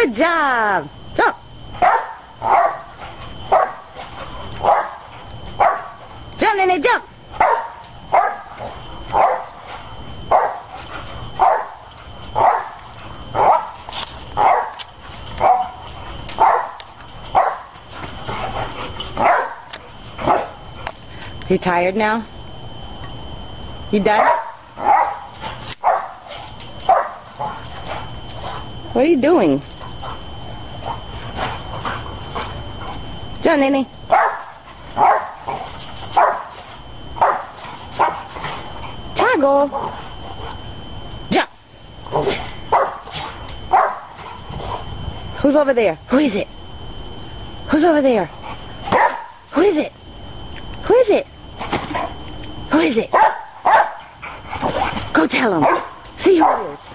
Good job. Jump. Jump, Nene, jump. You tired now? You done? What are you doing? Jump, Nene. Toggle. Jump. Who's over there? Who is it? Who's over there? Who is it? Who is it? Who is it? Go tell him. See who it is.